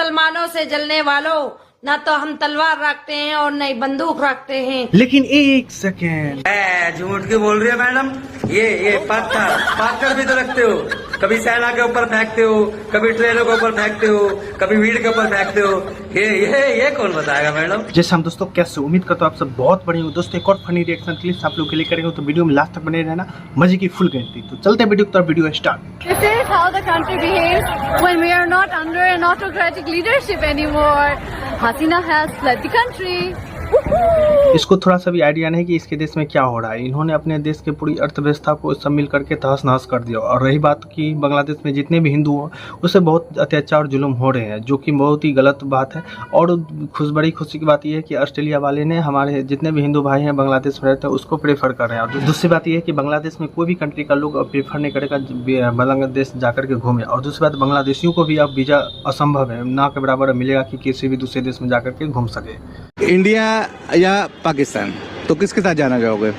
मुसलमानों से जलने वालों, ना तो हम तलवार रखते हैं और न ही बंदूक रखते हैं। लेकिन एक सेकेंड, झूठ क्यों बोल रही है मैडम? ये पत्थर भी तो रखते हो, कभी सेना के ऊपर फेंकते हो, कभी ट्रेनों के ऊपर फेंकते हो, कभी भीड़ के ऊपर फेंकते हो। ये कौन बताएगा मैडम? जैसे हम दोस्तों कैसे उम्मीद करता हूँ आप सब बहुत बढ़िया हो दोस्तों। एक और फनी रिएक्शन क्लिप्स आप लोग के लिए करेंगे तो वीडियो में लास्ट तक बने रहना, मजे की फुल गारंटी। तो चलते हैं वीडियो की तरफ, video start. This is how the country behaves when we are not under an autocratic leadership anymore. Hasina has fled the country. इसको थोड़ा सा भी आइडिया नहीं कि इसके देश में क्या हो रहा है। इन्होंने अपने देश के पूरी अर्थव्यवस्था को सब मिल करके तहस नहस कर दिया। और रही बात कि बांग्लादेश में जितने भी हिंदू हो उससे बहुत अत्याचार और जुल्म हो रहे हैं, जो कि बहुत ही गलत बात है। और बड़ी खुशी की बात यह है कि ऑस्ट्रेलिया वाले ने हमारे जितने भी हिंदू भाई हैं बांग्लादेश में रहते हैं उसको प्रेफर कर रहे हैं। और दूसरी बात यह है कि बांग्लादेश में कोई भी कंट्री का लोग प्रेफर नहीं करेगा बांग्लादेश जाकर के घूमे। और दूसरी बात, बांग्लादेशियों को भी अब वीज़ा असंभव है, ना के बराबर मिलेगा कि किसी भी दूसरे देश में जाकर के घूम सके। इंडिया या पाकिस्तान, तो किसके साथ जाना चाहोगे?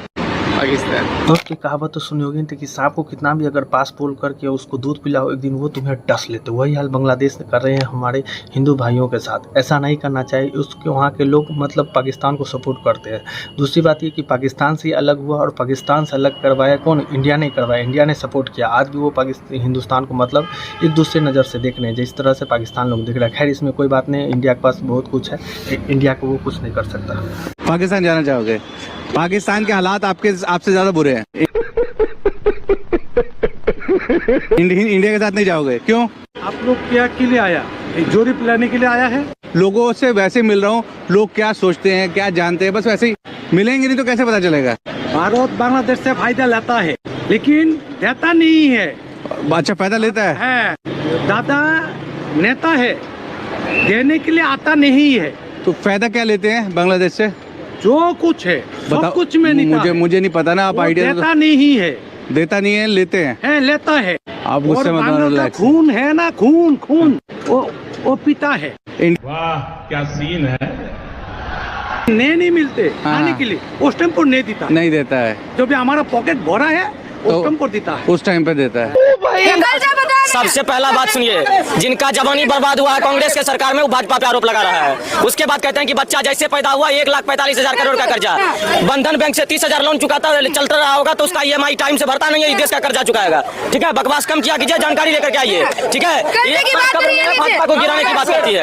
पाकिस्तान। दोस्त की कहावत तो सुनी होगी कि सांप को कितना भी अगर पास पोल करके उसको दूध पिलाओ एक दिन वो तुम्हें डस लेते। वही हाल बांग्लादेश कर रहे हैं हमारे हिंदू भाइयों के साथ। ऐसा नहीं करना चाहिए। उसके वहाँ के लोग मतलब पाकिस्तान को सपोर्ट करते हैं। दूसरी बात ये कि पाकिस्तान से अलग हुआ और पाकिस्तान से अलग करवाया कौन? इंडिया ने करवाया, इंडिया ने सपोर्ट किया। आज भी वो हिंदुस्तान को मतलब एक दूसरे नज़र से देख रहे हैं जिस तरह से पाकिस्तान लोग देख रहे हैं। खैर इसमें कोई बात नहीं, इंडिया के पास बहुत कुछ है, इंडिया को वो कुछ नहीं कर सकता। पाकिस्तान जाना चाहोगे? पाकिस्तान के हालात आपसे ज्यादा बुरे हैं। इंडिया के साथ नहीं जाओगे, क्यों? आप लोग क्या के लिए आया? जोरी पिलाने के लिए आया है? लोगों से वैसे मिल रहा हूँ, लोग क्या सोचते हैं क्या जानते हैं, बस वैसे ही मिलेंगे नहीं तो कैसे पता चलेगा? भारत बांग्लादेश से फायदा लेता है लेकिन देता नहीं है। अच्छा, फायदा लेता है? दादा नेता है, देने के लिए आता नहीं है। तो फायदा क्या लेते हैं बांग्लादेश से? जो कुछ है सब कुछ में नहीं, मुझे नहीं पता ना, आप आइडिया देता नहीं है। देता नहीं है, लेते हैं, लेता है। आप गुस्से मत होना। खून है ना, खून वो पीता है। वाह क्या सीन है। नहीं मिलते खाने के लिए, उस टाइम पर नहीं देता है। जो भी हमारा पॉकेट भरा है उस टाइम पर देता है, उस टाइम पे देता है। सबसे पहला बात सुनिए, जिनका जवानी बर्बाद हुआ है कांग्रेस के सरकार में, वो भाजपा पे आरोप लगा रहा है। उसके बाद कहते हैं कि बच्चा जैसे पैदा हुआ 1,45,000 करोड़ का कर्जा, बंधन बैंक से 30,000 लोन चुकाता चलता रहा होगा तो उसका EMI टाइम से भरता नहीं है, देश का कर्जा चुकाएगा। ठीक है, बकवास कम किया कीजिए, जानकारी लेकर के आइए। ठीक है, एक पैर कब्र में है, भाजपा को गिराने की बात करती है।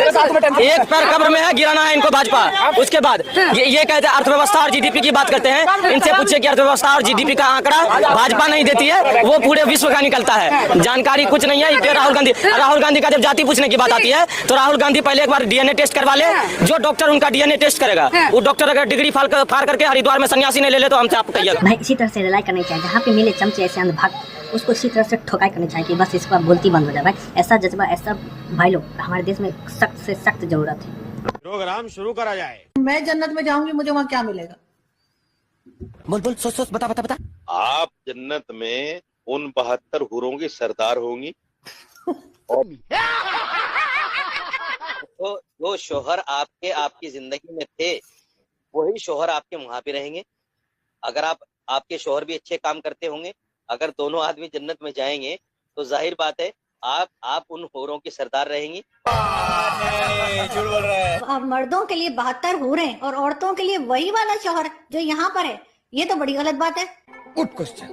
एक पैर कब्र में है, गिराना है इनको भाजपा। उसके बाद ये कहते हैं अर्थव्यवस्था और GDP की बात करते हैं। इनसे पूछिए कि अर्थव्यवस्था और GDP का आंकड़ा भाजपा नहीं देती है, वो पूरे विश्व का निकलता है। जानकारी कुछ नहीं है। राहुल गांधी का जब जाति पूछने की बात आती है तो राहुल गांधी पहले एक बार DNA टेस्ट करवा ले। जो डॉक्टर उनका DNA टेस्ट करेगा, वो डॉक्टर अगर डिग्री फाड़ करके हरिद्वार में सन्यासी ने ले तो हमसे आप कहिए। भाई इसी तरह से रिलाई करनी चाहिए, जहाँ पे मिले चमचे ऐसे अंधभक्त, उसको इसी तरह से ठोकाई करनी चाहिए कि बस इसको बोलती बंद हो जाए। भाई ऐसा जज्बा, ऐसा भाई लोग हमारे देश में सख्त से सख्त जरूरत है। प्रोग्राम शुरू करा जाए। मैं जन्नत में जाऊंगी, मुझे वहाँ क्या मिलेगा? बोल सोच बता। आप जन्नत में उन 72 हुरों की सरदार होंगी। तो जो शोहर आपकी जिंदगी में थे वही शोहर आपके वहां पे रहेंगे। अगर आपके शोहर भी अच्छे काम करते होंगे, अगर दोनों आदमी जन्नत में जाएंगे तो जाहिर बात है आप उन होरों की सरदार रहेंगी। अब मर्दों के लिए 72 हूरें और औरतों के लिए वही वाला शौहर जो यहाँ पर है, ये तो बड़ी गलत बात है। Good question,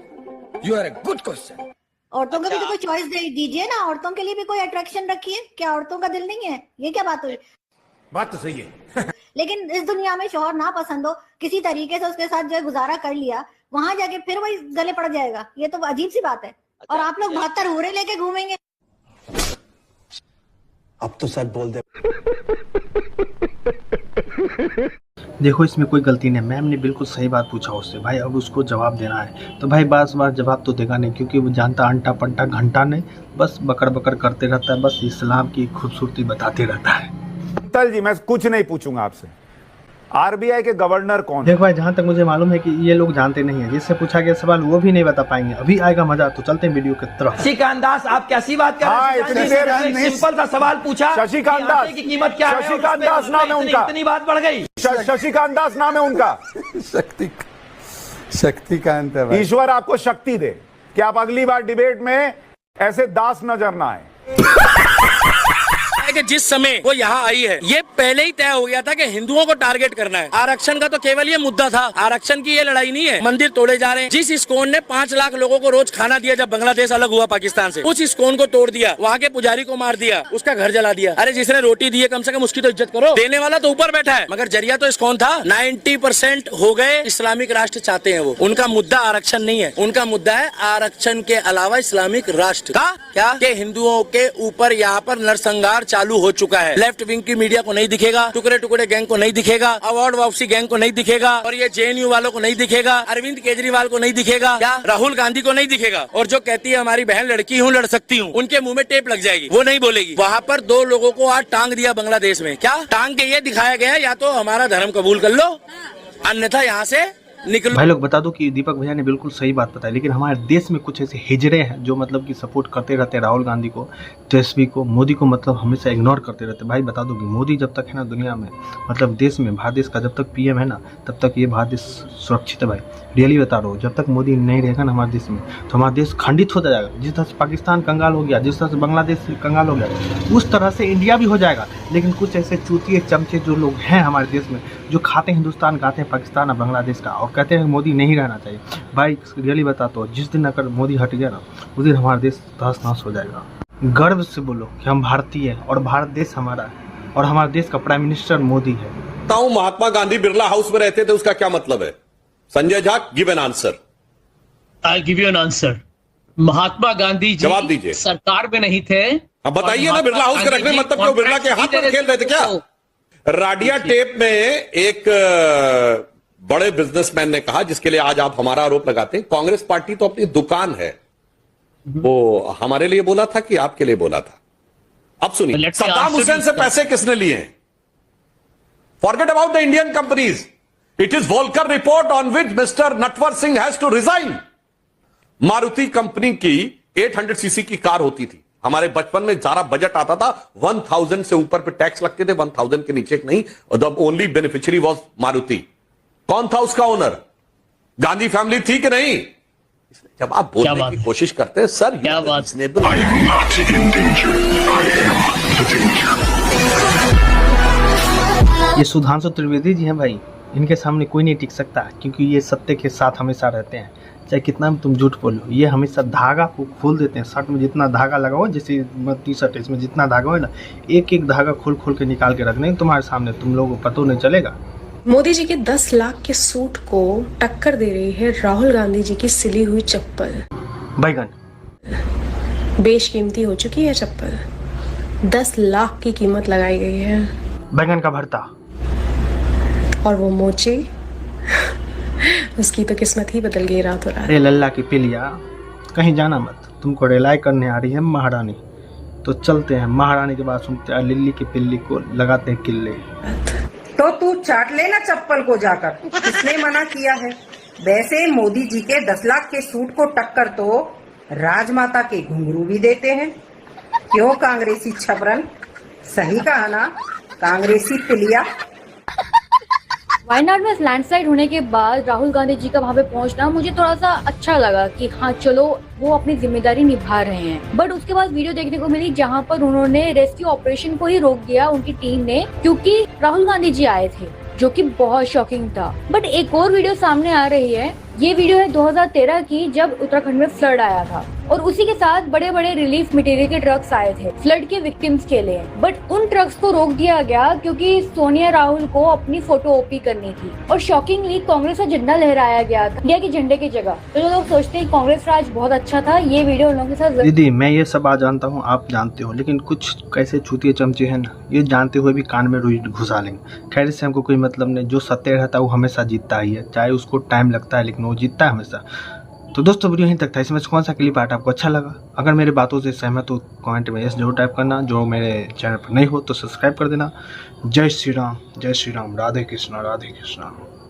you are a good question. औरतों को भी तो कोई चॉइस दीजिए ना, औरतों के लिए भी कोई अट्रैक्शन रखिए। क्या औरतों का दिल नहीं है? ये क्या बात हुई? बात तो सही है। लेकिन इस दुनिया में शौहर ना पसंद हो, किसी तरीके से उसके साथ जो है गुजारा कर लिया, वहां जाके फिर वही गले पड़ जाएगा, ये तो अजीब सी बात है। और आप लोग 72 हूरें लेके घूमेंगे। अब तो सच बोल दे। देखो इसमें कोई गलती नहीं, मैम ने बिल्कुल सही बात पूछा उससे। भाई अब उसको जवाब देना है तो भाई बार जवाब तो देगा नहीं, क्योंकि वो जानता अंटा पंटा घंटा नहीं, बस बकर करते रहता है, बस इस्लाम की खूबसूरती बताते रहता है। तल जी मैं कुछ नहीं पूछूंगा आपसे। RBI के गवर्नर कौन है? देख भाई, जहाँ तक मुझे मालूम है कि ये लोग जानते नहीं है, जिससे पूछा गया सवाल वो भी नहीं बता पाएंगे। अभी आएगा मजा, तो चलते हैं वीडियो की तरफ। शशिकांत दास, आप कैसी बात कर रहे हैं? इतनी देर सिंपल सा सवाल पूछा, शशिकांत दास की कीमत क्या है? शशिकांत दास नाम है उनका, इतनी बात बढ़ गई। शशिकांत दास नाम है उनका। शक्तिकांत, ईश्वर आपको शक्ति दे कि आप अगली बार डिबेट में ऐसे दास नजर ना आए। कि जिस समय वो यहाँ आई है, ये पहले ही तय हो गया था कि हिंदुओं को टारगेट करना है। आरक्षण का तो केवल ये मुद्दा था, आरक्षण की ये लड़ाई नहीं है। मंदिर तोड़े जा रहे हैं। जिस इस्कॉन ने 5 लाख लोगों को रोज खाना दिया जब बांग्लादेश अलग हुआ पाकिस्तान से, उस इस्कॉन को तोड़ दिया, वहाँ के पुजारी को मार दिया, उसका घर जला दिया। अरे जिसने रोटी दी है कम से कम उसकी तो इज्जत करो। देने वाला तो ऊपर बैठा है, मगर जरिया तो इस्कॉन था। 90% हो गए इस्लामिक राष्ट्र चाहते हैं वो। उनका मुद्दा आरक्षण नहीं है, उनका मुद्दा है आरक्षण के अलावा इस्लामिक राष्ट्र का क्या कि हिंदुओं के ऊपर यहाँ पर नरसंहार चालू हो चुका है। लेफ्ट विंग की मीडिया को नहीं दिखेगा, टुकड़े टुकड़े गैंग को नहीं दिखेगा, अवार्ड वापसी गैंग को नहीं दिखेगा, और ये JNU वालों को नहीं दिखेगा, अरविंद केजरीवाल को नहीं दिखेगा, क्या राहुल गांधी को नहीं दिखेगा। और जो कहती है हमारी बहन लड़की हूँ लड़ सकती हूँ, उनके मुंह में टेप लग जाएगी, वो नहीं बोलेगी। वहाँ पर 2 लोगों को आज टांग दिया बांग्लादेश में। क्या टांग के ये दिखाया गया या तो हमारा धर्म कबूल कर लो, अन्यथा यहाँ से निकलो। भाई लोग बता दो कि दीपक भैया ने बिल्कुल सही बात बताई, लेकिन हमारे देश में कुछ ऐसे हिजड़े हैं जो मतलब कि सपोर्ट करते रहते हैं राहुल गांधी को, तेजस्वी को, मोदी को, मतलब हमेशा इग्नोर करते रहते हैं। भाई बता दो कि मोदी जब तक है ना दुनिया में, मतलब देश में, भारत देश का जब तक PM है ना, तब तक ये भारत देश सुरक्षित है। भाई रियली बता रहा हूँ, जब तक मोदी नहीं रहेगा ना हमारे देश में, तो हमारा देश खंडित होता जाएगा। जिस तरह से पाकिस्तान कंगाल हो गया, जिस तरह से बांग्लादेश कंगाल हो गया, उस तरह से इंडिया भी हो जाएगा। लेकिन कुछ ऐसे चूतिए चमचे जो लोग हैं हमारे देश में, जो खाते हैं हिंदुस्तान, खाते हैं पाकिस्तान और बांग्लादेश का, और कहते हैं मोदी नहीं रहना चाहिए। भाई रियली बताता हूँ, जिस दिन अगर मोदी हट गया ना, उस दिन हमारा देश तहस नहस हो जाएगा। गर्व से बोलो कि हम भारतीय हैं और भारत देश हमारा है, और हमारे देश का प्राइम मिनिस्टर मोदी है। महात्मा गांधी बिरला हाउस में रहते थे, उसका क्या मतलब है? Sanjay Jha, give an answer. I give you an answer. Mahatma Gandhi ji जवाब दीजिए। सरकार में नहीं थे। अब बताइए ना, बिरला हाउस के रखने मतलब क्यों? बिरला के हाथ में खेल रहे थे क्या? राडिया टेप में एक बड़े बिजनेसमैन ने कहा, जिसके लिए आज आप हमारा आरोप लगाते हैं, कांग्रेस पार्टी तो अपनी दुकान है। वो हमारे लिए बोला था कि आपके लिए बोला था? अब सुनिए, सद्दाम हुसैन से पैसे किसने लिए हैं? Forget about the Indian companies. It is Volcker report on which mister Natwar Singh has to resign. Maruti company की 800cc की कार होती थी। हमारे बचपन में सारा बजट आता था, 1000 से ऊपर पे टैक्स लगते थे, 1000 के नीचे नहीं। The only beneficiary was Maruti. कौन था उसका ओनर? गांधी फैमिली थी कि नहीं? जब आप बोलने की कोशिश करते हैं, सर क्या बात, ये सुधांशु त्रिवेदी जी हैं भाई, इनके सामने कोई नहीं टिक सकता, क्योंकि ये सत्य के साथ हमेशा रहते हैं, चाहे कितना भी तुम झूठ बोलो। ये हमेशा धागा को खोल देते हैं। शर्ट में जितना धागा लगा हो, जैसे टी-शर्ट है, इसमें जितना धागा हो ना, एक एक धागा खोल खोल के निकाल के रखने तुम्हारे सामने, तुम लोगों को पता नहीं चलेगा। मोदी जी के 10 लाख के सूट को टक्कर दे रही है राहुल गांधी जी की सिली हुई चप्पल। बैगन बेशकीमती हो चुकी है चप्पल, 10 लाख की कीमत लगाई गई है। बैगन का भरता और वो मोची, उसकी तो किस्मत ही बदल गई रातों रात। अरे लल्ला की पिलिया, कहीं जाना मत, तुमको रिलाई करने आ रही है महारानी। तो चलते हैं, महारानी के बाद सुनते हैं लिल्ली की पिल्ली को लगाते हैं किल्ले। तो तू चाट लेना चप्पल को जाकर, किसने मना किया है? वैसे मोदी जी के 10 लाख के सूट को टक्कर तो राजमाता के घुंघरू भी देते हैं। क्यों कांग्रेसी छपरन, सही कहा ना कांग्रेसी पिलिया। वायनाड में लैंडस्लाइड होने के बाद राहुल गांधी जी का वहाँ पे पहुंचना मुझे थोड़ा सा अच्छा लगा कि हाँ चलो वो अपनी जिम्मेदारी निभा रहे हैं। बट उसके बाद वीडियो देखने को मिली जहाँ पर उन्होंने रेस्क्यू ऑपरेशन को ही रोक दिया उनकी टीम ने, क्योंकि राहुल गांधी जी आए थे, जो कि बहुत शॉकिंग था। बट एक और वीडियो सामने आ रही है, ये वीडियो है 2013 की, जब उत्तराखंड में फ्लड आया था और उसी के साथ बड़े बड़े रिलीफ मटेरियल के ट्रक्स आए थे फ्लड के विक्टिम्स के लिए। बट उन ट्रक्स को रोक दिया गया क्योंकि सोनिया राहुल को अपनी फोटो ओपी करनी थी और शॉकिंगली कांग्रेस का झंडा लहराया गया था इंडिया के झंडे की जगह। तो जो लोग सोचते हैं कांग्रेस राज बहुत अच्छा था, ये वीडियो उन लोगों के साथ। दीदी मैं ये सब बात जानता हूँ, आप जानते हो, लेकिन कुछ कैसे छूतिए चमचे हैं ना, ये जानते हुए भी कान में रुई घुसा लेंगे। खैर इससे हमको कोई मतलब नहीं, जो सत्य रहता है वो हमेशा जीतता ही है, चाहे उसको टाइम लगता है लेकिन वो जीतता है हमेशा। तो दोस्तों वीडियो यहीं तक था। इसमें कौन सा क्लिप आर्ट आपको अच्छा लगा? अगर मेरे बातों से सहमत हो कमेंट में यस जरूर टाइप करना। जो मेरे चैनल पर नहीं हो तो सब्सक्राइब कर देना। जय श्री राम, जय श्री राम, राधे कृष्णा, राधे कृष्णा।